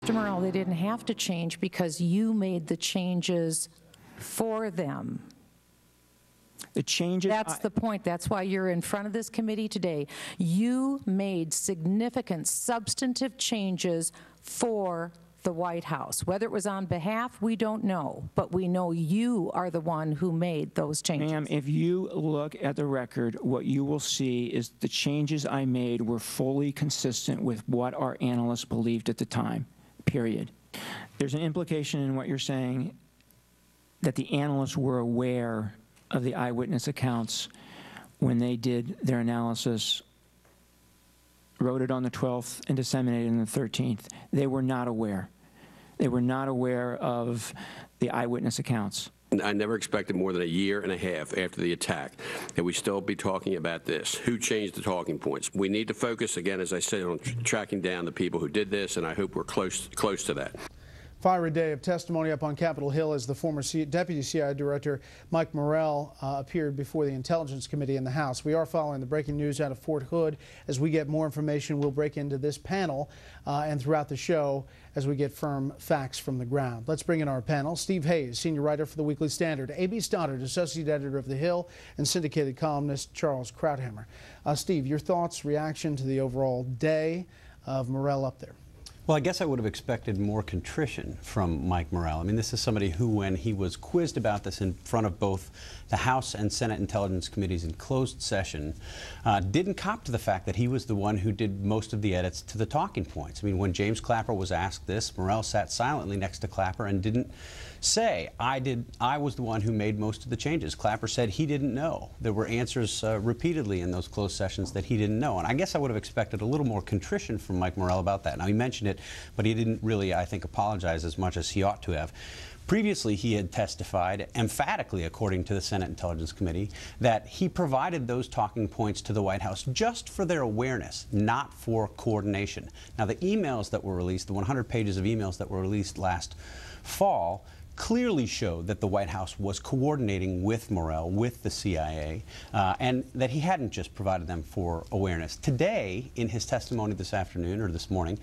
Mr. Morell, they didn't have to change because you made the changes for them. The changes... That's the point. That's why you're in front of this committee today. You made significant substantive changes for the White House. Whether it was on behalf, we don't know, but we know you are the one who made those changes. Ma'am, if you look at the record, what you will see is the changes I made were fully consistent with what our analysts believed at the time, period. There's an implication in what you're saying that the analysts were aware of the eyewitness accounts when they did their analysis, wrote it on the 12th and disseminated it on the 13th. They were not aware. They were not aware of the eyewitness accounts. I never expected more than a year and a half after the attack that we still be talking about this. Who changed the talking points? We need to focus, again, as I said, on tracking down the people who did this, and I hope we're close to that. Fiery day of testimony up on Capitol Hill as the former Deputy CIA Director Mike Morell appeared before the Intelligence Committee in the House. We are following the breaking news out of Fort Hood. As we get more information, we'll break into this panel and throughout the show as we get firm facts from the ground. Let's bring in our panel. Steve Hayes, senior writer for the Weekly Standard, A.B. Stoddard, associate editor of The Hill, and syndicated columnist Charles Krauthammer. Steve, your thoughts, reaction to the overall day of Morell up there? Well, I guess I would have expected more contrition from Mike Morell. I mean, this is somebody who, when he was quizzed about this in front of both the House and Senate Intelligence Committees in closed session, didn't cop to the fact that he was the one who did most of the edits to the talking points. I mean, when James Clapper was asked this, Morell sat silently next to Clapper and didn't say, I was the one who made most of the changes. Clapper said he didn't know. There were answers repeatedly in those closed sessions that he didn't know. And I guess I would have expected a little more contrition from Mike Morell about that. Now, he mentioned it, but he didn't really, I think, apologize as much as he ought to have. Previously, he had testified emphatically, according to the Senate Intelligence Committee, that he provided those talking points to the White House just for their awareness, not for coordination. Now, the emails that were released, the 100 pages of emails that were released last fall, clearly showed that the White House was coordinating with Morell, with the CIA, and that he hadn't just provided them for awareness. Today, in his testimony this afternoon or this morning,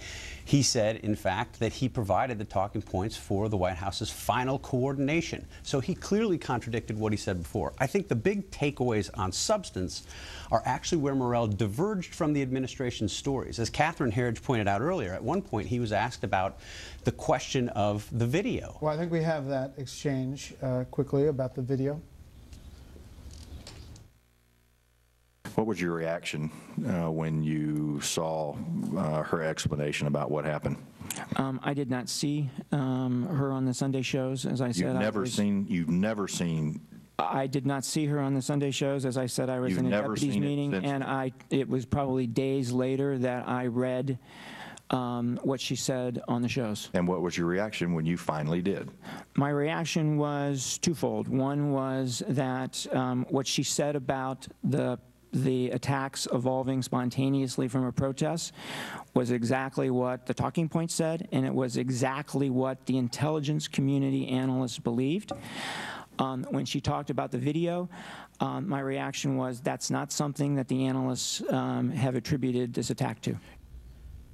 he said, in fact, that he provided the talking points for the White House's final coordination. So he clearly contradicted what he said before. I think the big takeaways on substance are actually where Morell diverged from the administration's stories. As Catherine Herridge pointed out earlier, at one point he was asked about the question of the video. Well, I think we have that exchange quickly about the video. What was your reaction when you saw her explanation about what happened? I did not see her on the Sunday shows, as I said. You've never seen. I did not see her on the Sunday shows. As I said, I was in a deputies meeting, and it was probably days later that I read what she said on the shows. And what was your reaction when you finally did? My reaction was twofold. One was that what she said about the attacks evolving spontaneously from a protest was exactly what the talking points said, and it was exactly what the intelligence community analysts believed. When she talked about the video, my reaction was that's not something that the analysts have attributed this attack to.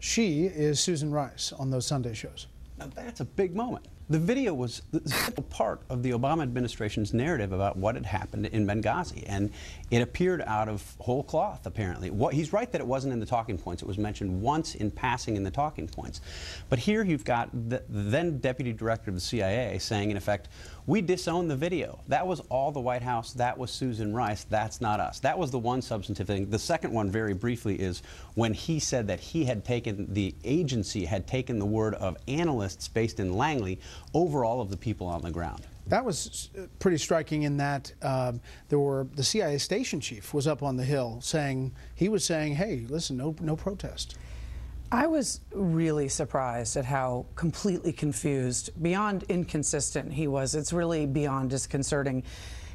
She is Susan Rice on those Sunday shows. Now, that's a big moment. The video was the central part of the Obama administration's narrative about what had happened in Benghazi, and it appeared out of whole cloth, apparently. He's right that it wasn't in the talking points. It was mentioned once in passing in the talking points. But here you've got the then Deputy Director of the CIA saying, in effect, we disown the video. That was all the White House. That was Susan Rice. That's not us. That was the one substantive thing. The second one, very briefly, is when he said that the agency had taken the word of analysts based in Langley over all of the people on the ground. That was pretty striking in that the CIA station chief was up on the Hill saying, hey, listen, no protest. I was really surprised at how completely confused, beyond inconsistent he was. It's really beyond disconcerting.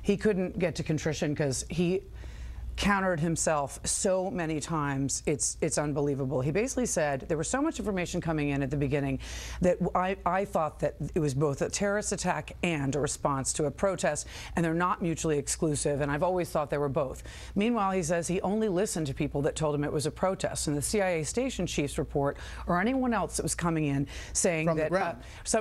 He couldn't get to contrition because countered himself so many times, it's unbelievable. He basically said there was so much information coming in at the beginning that I thought that it was both a terrorist attack and a response to a protest, and they're not mutually exclusive, and I've always thought they were both. Meanwhile, he says he only listened to people that told him it was a protest, and the CIA station chief's report or anyone else that was coming in saying from that the ground.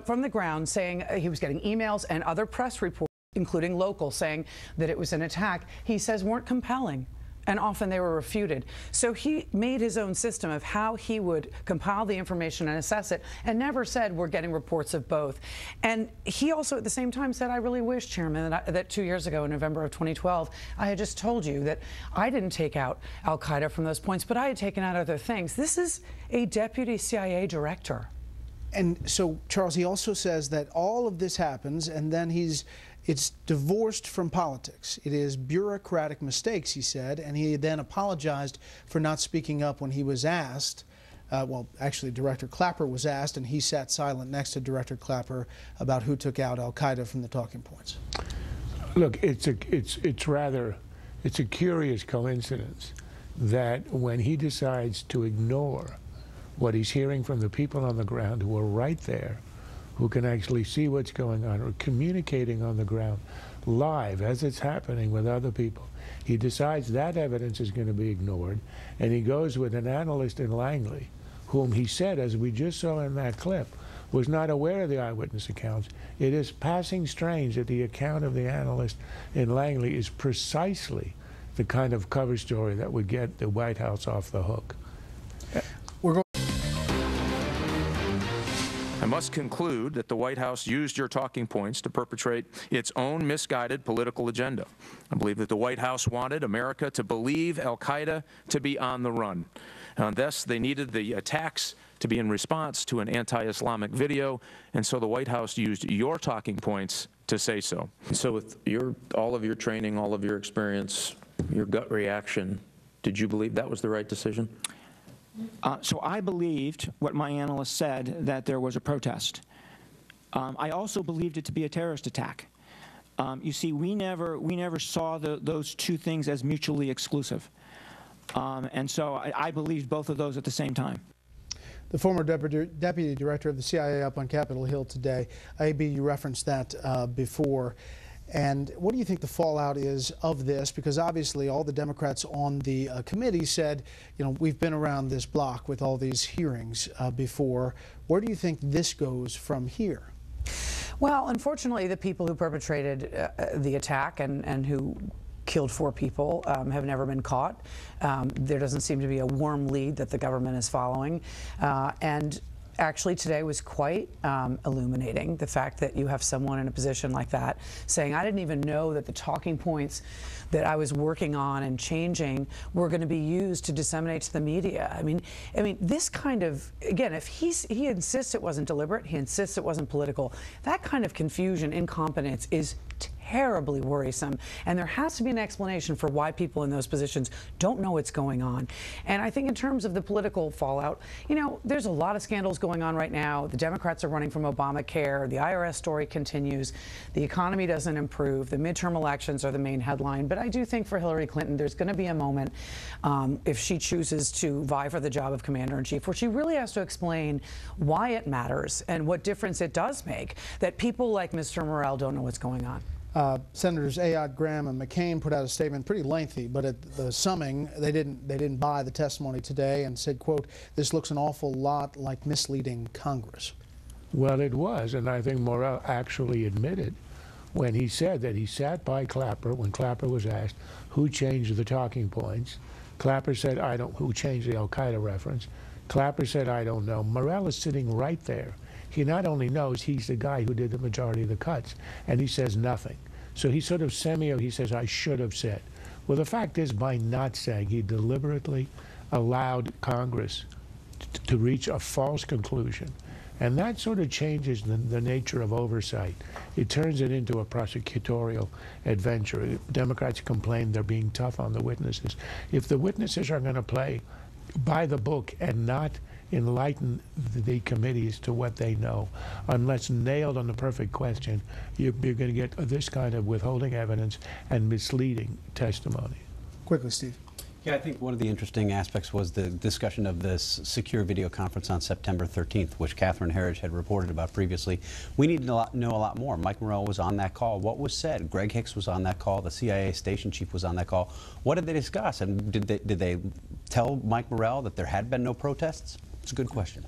From the ground saying he was getting emails and other press reports, including local, saying that it was an attack, he says weren't compelling. And often they were refuted. So he made his own system of how he would compile the information and assess it, and never said we're getting reports of both. And he also at the same time said, I really wish, Chairman, that 2 years ago in November of 2012, I had just told you that I didn't take out al-Qaeda from those points, but I had taken out other things. This is a deputy CIA director. And so, Charles, he also says that all of this happens, and then it's divorced from politics. It is bureaucratic mistakes, he said, and he then apologized for not speaking up when he was asked. Well, actually, Director Clapper was asked, and he sat silent next to Director Clapper about who took out al-Qaeda from the talking points. Look, it's a curious coincidence that when he decides to ignore what he's hearing from the people on the ground who are right there, who can actually see what's going on, or communicating on the ground live as it's happening with other people. He decides that evidence is going to be ignored, and he goes with an analyst in Langley, whom he said, as we just saw in that clip, was not aware of the eyewitness accounts. It is passing strange that the account of the analyst in Langley is precisely the kind of cover story that would get the White House off the hook. I must conclude that the White House used your talking points to perpetrate its own misguided political agenda. I believe that the White House wanted America to believe al-Qaeda to be on the run. And thus, they needed the attacks to be in response to an anti-Islamic video, and so the White House used your talking points to say so. So with all of your training, all of your experience, your gut reaction, did you believe that was the right decision? So I believed what my analyst said, that there was a protest. I also believed it to be a terrorist attack. You see, we never saw those two things as mutually exclusive. And so I believed both of those at the same time. The former deputy director of the CIA up on Capitol Hill today. A.B., you referenced that before. And what do you think the fallout is of this? Because obviously all the Democrats on the committee said, you know, we've been around this block with all these hearings before. Where do you think this goes from here? Well, unfortunately, the people who perpetrated the attack and who killed 4 people have never been caught. There doesn't seem to be a warm lead that the government is following. And actually today was quite illuminating, the fact that you have someone in a position like that saying, I didn't even know that the talking points that I was working on and changing were going to be used to disseminate to the media. I mean, this kind of, again, if he insists it wasn't deliberate, he insists it wasn't political, that kind of confusion, incompetence is terribly worrisome, and there has to be an explanation for why people in those positions don't know what's going on. And I think in terms of the political fallout, you know, there's a lot of scandals going on right now. The Democrats are running from Obamacare. The IRS story continues. The economy doesn't improve. The midterm elections are the main headline. But I do think for Hillary Clinton, there's going to be a moment if she chooses to vie for the job of commander-in-chief where she really has to explain why it matters and what difference it does make that people like Mr. Morell don't know what's going on. Senators Ayotte, Graham, and McCain put out a statement, pretty lengthy, but at the summing, they didn't buy the testimony today and said, quote, this looks an awful lot like misleading Congress. Well, it was, and I think Morell actually admitted when he said that he sat by Clapper when Clapper was asked who changed the talking points. Clapper said, I don't, who changed the al-Qaeda reference. Clapper said, I don't know. Morell is sitting right there. He not only knows, he's the guy who did the majority of the cuts, and he says nothing. So he sort of he says, I should have said. Well, the fact is, by not saying, he deliberately allowed Congress to reach a false conclusion. And that sort of changes the nature of oversight. It turns it into a prosecutorial adventure. Democrats complain they're being tough on the witnesses. If the witnesses are going to play by the book and not enlighten the committees to what they know, unless nailed on the perfect question, you're going to get this kind of withholding evidence and misleading testimony. Quickly, Steve. Yeah, I think one of the interesting aspects was the discussion of this secure video conference on September 13th, which Catherine Herridge had reported about previously. We need to know a lot more. Mike Morell was on that call. What was said? Greg Hicks was on that call. The CIA station chief was on that call. What did they discuss? And did they tell Mike Morell that there had been no protests? It's a good question.